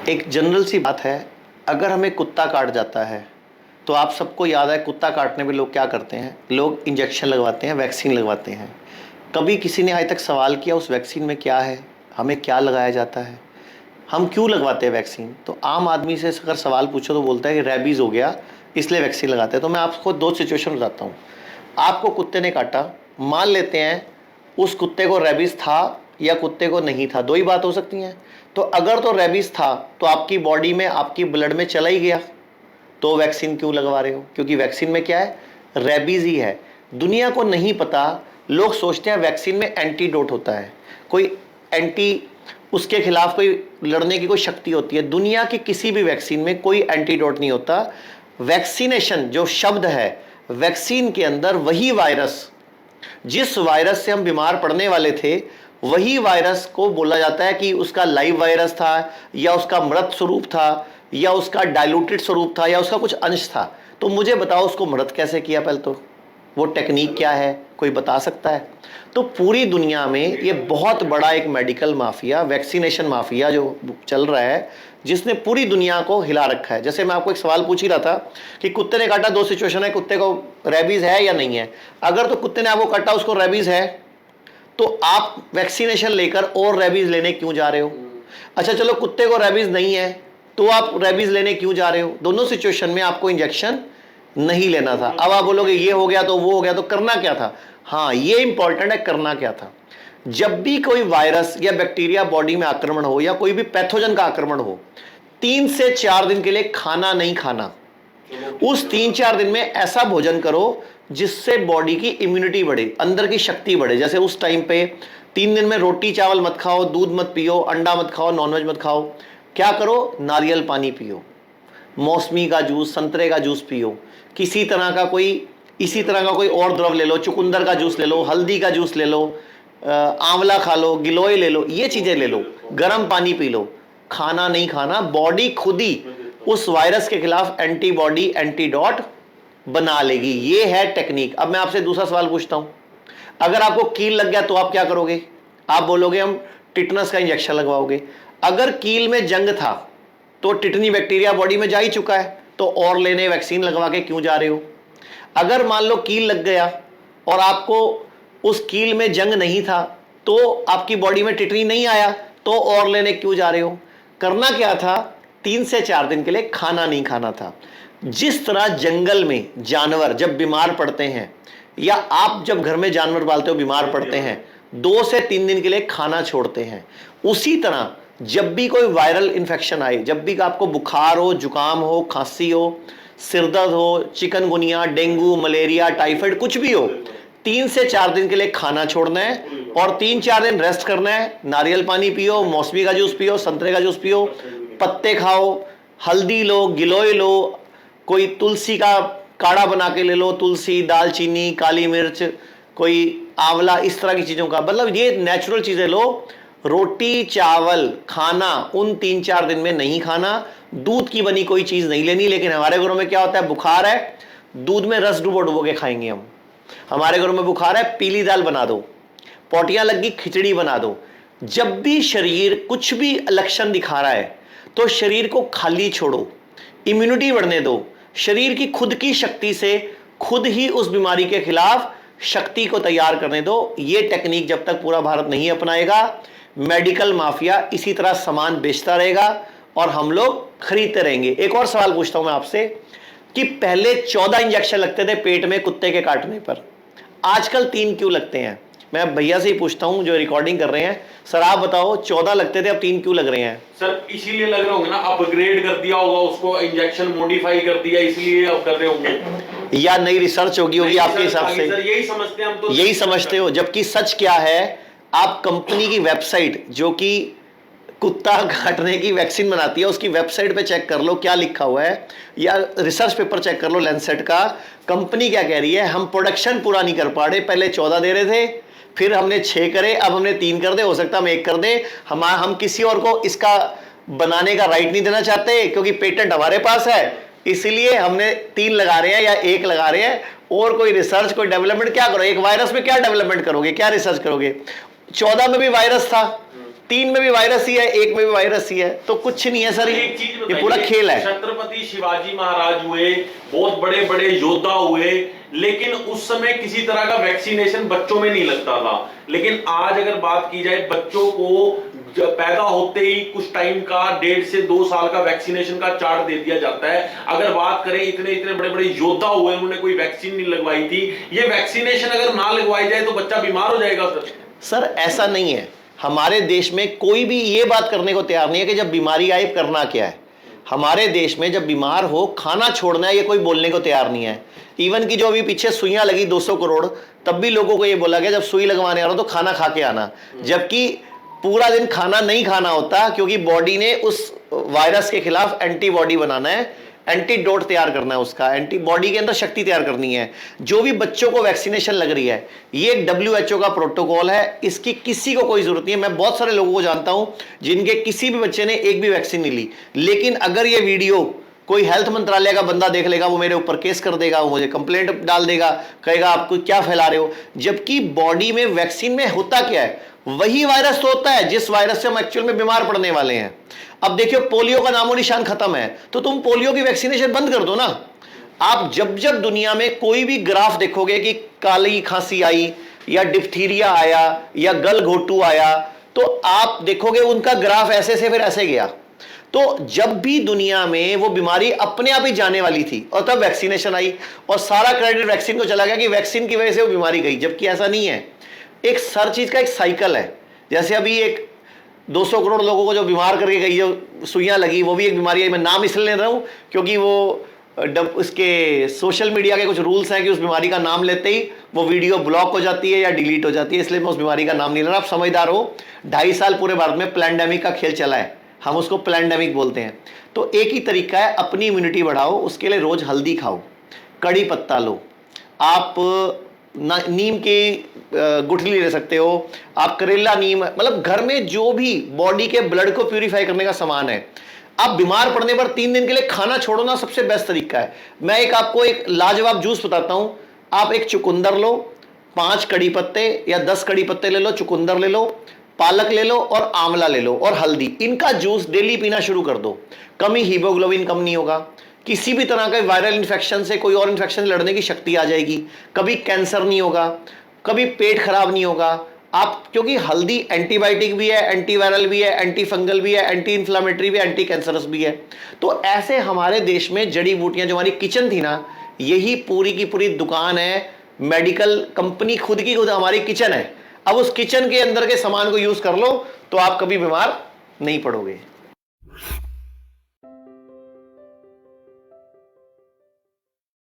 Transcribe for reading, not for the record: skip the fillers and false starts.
एक जनरल सी बात है, अगर हमें कुत्ता काट जाता है तो आप सबको याद है कुत्ता काटने में लोग क्या करते हैं, लोग इंजेक्शन लगवाते हैं, वैक्सीन लगवाते हैं। कभी किसी ने आज तक सवाल किया उस वैक्सीन में क्या है, हमें क्या लगाया जाता है, हम क्यों लगवाते हैं वैक्सीन? तो आम आदमी से अगर सवाल पूछो तो बोलता है कि रेबीज़ हो गया इसलिए वैक्सीन लगाते हैं। तो मैं आपको दो सिचुएशन बताता हूँ। आपको कुत्ते ने काटा, मान लेते हैं उस कुत्ते को रेबीज़ था या कुत्ते को नहीं था, दो ही बात हो सकती हैं। तो अगर तो रेबीज़ था तो आपकी बॉडी में, आपकी ब्लड में चला ही गया, तो वैक्सीन क्यों लगवा रहे हो? क्योंकि वैक्सीन में क्या है, रेबीज़ ही है। दुनिया को नहीं पता, लोग सोचते हैं वैक्सीन में एंटीडोट होता है, कोई उसके खिलाफ कोई लड़ने की कोई शक्ति होती है। दुनिया की किसी भी वैक्सीन में कोई एंटीडोट नहीं होता। वैक्सीनेशन जो शब्द है, वैक्सीन के अंदर वही वायरस, जिस वायरस से हम बीमार पड़ने वाले थे, वही वायरस को बोला जाता है कि उसका लाइव वायरस था या उसका मृत स्वरूप था या उसका डाइल्यूटेड स्वरूप था या उसका कुछ अंश था। तो मुझे बताओ उसको मृत कैसे किया? पहले तो वो टेक्निक क्या है, कोई बता सकता है? तो पूरी दुनिया में ये बहुत बड़ा एक मेडिकल माफिया, वैक्सीनेशन माफिया जो चल रहा है, जिसने पूरी दुनिया को हिला रखा है। जैसे मैं आपको एक सवाल पूछ ही रहा था कि कुत्ते ने काटा, दो सिचुएशन है, कुत्ते को रेबीज है या नहीं है। अगर तो कुत्ते ने आपको काटा, उसको रेबीज है, तो आप वैक्सीनेशन लेकर और रेबीज लेने क्यों जा रहे हो? अच्छा चलो, कुत्ते को रेबीज नहीं है तो आप रेबीज लेने क्यों जा रहे हो? दोनों सिचुएशन में आपको इंजेक्शन नहीं लेना था। अब आप बोलोगे ये हो गया तो वो हो गया, तो करना क्या था? हाँ, ये इंपॉर्टेंट है, करना क्या था। जब भी कोई वायरस या बैक्टीरिया बॉडी में आक्रमण हो या कोई भी पैथोजन का आक्रमण हो, 3 से 4 दिन के लिए खाना नहीं खाना। उस 3-4 दिन में ऐसा भोजन करो जिससे बॉडी की इम्यूनिटी बढ़े, अंदर की शक्ति बढ़े। जैसे उस टाइम पे 3 दिन में रोटी चावल मत खाओ, दूध मत पियो, अंडा मत खाओ, नॉनवेज मत खाओ। क्या करो? नारियल पानी पियो, मौसमी का जूस, संतरे का जूस पियो, इसी तरह का कोई और द्रव ले लो, चुकंदर का जूस ले लो, हल्दी का जूस ले लो, आंवला खा लो, गिलोय ले लो, ये चीजें ले लो, गर्म पानी पी लो। खाना नहीं खाना, बॉडी खुद ही उस वायरस के खिलाफ एंटीबॉडी, एंटीडॉट बना लेगी। ये है टेक्निक। अब मैं आपसे दूसरा सवाल पूछता हूं, अगर आपको कील लग गया तो आप क्या करोगे? आप बोलोगे हम टिटनस का इंजेक्शन लगवाओगे। अगर कील में जंग था तो टिटनी बैक्टीरिया बॉडी में जा ही चुका है, तो और लेने वैक्सीन लगवा के क्यों जा रहे हो? अगर मान लो कील लग गया और आपको उस कील में जंग नहीं था, तो आपकी बॉडी में टिटनी नहीं आया, तो और लेने क्यों जा रहे हो? करना क्या था? 3 से 4 दिन के लिए खाना नहीं खाना था। जिस तरह जंगल में जानवर जब बीमार पड़ते हैं या आप जब घर में जानवर पालते हो बीमार पड़ते हैं, 2 से 3 दिन के लिए खाना छोड़ते हैं, उसी तरह जब भी कोई वायरल इन्फेक्शन आए, जब भी आपको बुखार हो, जुकाम हो, खांसी हो, सिरदर्द हो, चिकनगुनिया, डेंगू, मलेरिया, टाइफाइड, कुछ भी हो, 3 से 4 दिन के लिए खाना छोड़ना है और 3-4 दिन रेस्ट करना है। नारियल पानी पियो, मौसमी का जूस पियो, संतरे का जूस पियो, पत्ते खाओ, हल्दी लो, गिलोय लो, कोई तुलसी का काढ़ा बना के ले लो, तुलसी, दालचीनी, काली मिर्च, कोई आंवला, इस तरह की चीजों का, मतलब ये नेचुरल चीजें लो। रोटी चावल खाना उन 3-4 दिन में नहीं खाना। दूध की बनी कोई चीज नहीं लेनी। लेकिन हमारे घरों में क्या होता है, बुखार है, दूध में रस डुबो डुबो के खाएंगे हम। हमारे घरों में बुखार है, पीली दाल बना दो, पोटियां लगी खिचड़ी बना दो। जब भी शरीर कुछ भी लक्षण दिखा रहा है तो शरीर को खाली छोड़ो, इम्यूनिटी बढ़ने दो, शरीर की खुद की शक्ति से खुद ही उस बीमारी के खिलाफ शक्ति को तैयार करने दो। ये टेक्निक जब तक पूरा भारत नहीं अपनाएगा, मेडिकल माफिया इसी तरह सामान बेचता रहेगा और हम लोग खरीदते रहेंगे। एक और सवाल पूछता हूं मैं आपसे कि पहले 14 इंजेक्शन लगते थे पेट में कुत्ते के काटने पर, आजकल 3 क्यों लगते हैं? मैं भैया से ही पूछता हूं जो रिकॉर्डिंग कर रहे हैं, सर आप बताओ, 14 लगते थे अब 3 क्यों लग रहे हैं? सर इसीलिए लग रहे होंगे ना, अपग्रेड कर दिया होगा उसको, इंजेक्शन मॉडिफाई कर दिया, इसलिए अब कर रहे होंगे, या नई रिसर्च होगी आपके हिसाब से? सर यही समझते हैं हम तो, यही समझते हो। जबकि सच क्या है, आप कंपनी की वेबसाइट जो कि कुत्ता काटने की वैक्सीन बनाती है, उसकी वेबसाइट पे चेक कर लो क्या लिखा हुआ है, या रिसर्च पेपर चेक कर लो लैंसेट का। कंपनी क्या कह रही है, हम प्रोडक्शन पूरा नहीं कर पा रहे, पहले 14 दे रहे थे, फिर हमने 6 करे, अब हमने 3 कर दे, हो सकता है हम 1 कर दे। हम किसी और को इसका बनाने का राइट नहीं देना चाहते क्योंकि पेटेंट हमारे पास है, इसलिए हमने 3 लगा रहे हैं या 1 लगा रहे हैं। और कोई रिसर्च, कोई डेवलपमेंट क्या करो? एक वायरस में क्या डेवलपमेंट करोगे, क्या रिसर्च करोगे? 14 में भी वायरस था, 3 में भी वायरस ही है, 1 में भी वायरस ही है, तो कुछ नहीं है सर, एक चीज ये पूरा खेल है। छत्रपति शिवाजी महाराज हुए, बहुत बड़े बड़े योद्धा हुए, लेकिन उस समय किसी तरह का वैक्सीनेशन बच्चों में नहीं लगता था। लेकिन आज अगर बात की जाए, बच्चों को पैदा होते ही कुछ टाइम का 1.5 से 2 साल का वैक्सीनेशन का चार्ट दे दिया जाता है। अगर बात करें, इतने इतने बड़े बड़े योद्धा हुए, उन्होंने कोई वैक्सीन नहीं लगवाई थी। ये वैक्सीनेशन अगर ना लगवाई जाए तो बच्चा बीमार हो जाएगा सर ऐसा नहीं है, हमारे देश में कोई भी ये बात करने को तैयार नहीं है कि जब बीमारी आए करना क्या है। हमारे देश में जब बीमार हो खाना छोड़ना है, ये कोई बोलने को तैयार नहीं है। इवन की जो अभी पीछे सुइयां लगी 200 करोड़, तब भी लोगों को ये बोला गया जब सुई लगवाने आ रहा हो तो खाना खा के आना, जबकि पूरा दिन खाना नहीं खाना होता, क्योंकि बॉडी ने उस वायरस के खिलाफ एंटीबॉडी बनाना है, एंटीडोट तैयार करना है, उसका एंटीबॉडी के अंदर शक्ति तैयार करनी है। जो भी बच्चों को वैक्सीनेशन लग रही है, ये एक WHO का प्रोटोकॉल है, इसकी किसी को कोई जरूरत नहीं है। मैं बहुत सारे लोगों को जानता हूं जिनके किसी भी बच्चे ने एक भी वैक्सीन नहीं ली, लेकिन अगर ये वीडियो कोई हेल्थ मंत्रालय का बंदा देख लेगा, वो मेरे ऊपर केस कर देगा, वो मुझे कंप्लेंट डाल देगा, कहेगा आपको क्या फैला रहे हो। जबकि बॉडी में वैक्सीन में होता क्या है, वही वायरस तो होता है जिस वायरस से हम एक्चुअल में बीमार पड़ने वाले हैं। अब देखियो, पोलियो का नामो निशान खत्म है, तो तुम पोलियो की वैक्सीनेशन बंद कर दो ना। आप जब जब दुनिया में कोई भी ग्राफ देखोगे कि काली खांसी आई या डिप्थीरिया आया या गलघोटू आया, तो आप देखोगे उनका ग्राफ ऐसे से फिर ऐसे गया। तो जब भी दुनिया में वो बीमारी अपने आप ही जाने वाली थी और तब वैक्सीनेशन आई, और सारा क्रेडिट वैक्सीन को चला गया कि वैक्सीन की वजह से वो बीमारी गई, जबकि ऐसा नहीं है। एक हर चीज का एक साइकिल है। जैसे अभी एक 200 करोड़ लोगों को जो बीमार करके गई, जो सुइयां लगी, वो भी एक बीमारी है। मैं नाम इसलिए ले रहा हूं क्योंकि वो उसके सोशल मीडिया के कुछ रूल्स हैं कि उस बीमारी का नाम लेते ही वो वीडियो ब्लॉक हो जाती है या डिलीट हो जाती है, इसलिए मैं उस बीमारी का नाम नहीं ले रहा। आप समझदार हो, 2.5 साल पूरे भारत में प्लैंडेमिक का खेल चला है, हम उसको प्लैंडेमिक बोलते हैं। तो एक ही तरीका है, अपनी इम्यूनिटी बढ़ाओ, उसके लिए रोज हल्दी खाओ, कड़ी पत्ता लो, आप नीम की गुठली ले सकते हो, आप करेला नीम, मतलब घर में जो भी बॉडी के ब्लड को प्यूरिफाई करने का सामान है। आप बीमार पड़ने पर 3 दिन के लिए खाना छोड़ो ना, सबसे बेस्ट तरीका है। मैं आपको एक लाजवाब जूस बताता हूं। आप एक चुकंदर लो, 5 कड़ी पत्ते या 10 कड़ी पत्ते ले लो, चुकंदर ले लो, पालक ले लो और आंवला ले लो और हल्दी, इनका जूस डेली पीना शुरू कर दो। कमी हीमोग्लोबिन कम नहीं होगा, किसी भी तरह का वायरल इन्फेक्शन से, कोई और इन्फेक्शन लड़ने की शक्ति आ जाएगी, कभी कैंसर नहीं होगा, कभी पेट खराब नहीं होगा। आप, क्योंकि हल्दी एंटीबायोटिक भी है, एंटीवायरल भी है, एंटी फंगल भी है, एंटी इन्फ्लामेटरी भी है, एंटी कैंसरस भी है। तो ऐसे हमारे देश में जड़ी बूटियां, जो हमारी किचन थी ना, यही पूरी की पूरी दुकान है, मेडिकल कंपनी खुद की खुद हमारी किचन है। अब उस किचन के अंदर के सामान को यूज कर लो तो आप कभी बीमार नहीं पड़ोगे।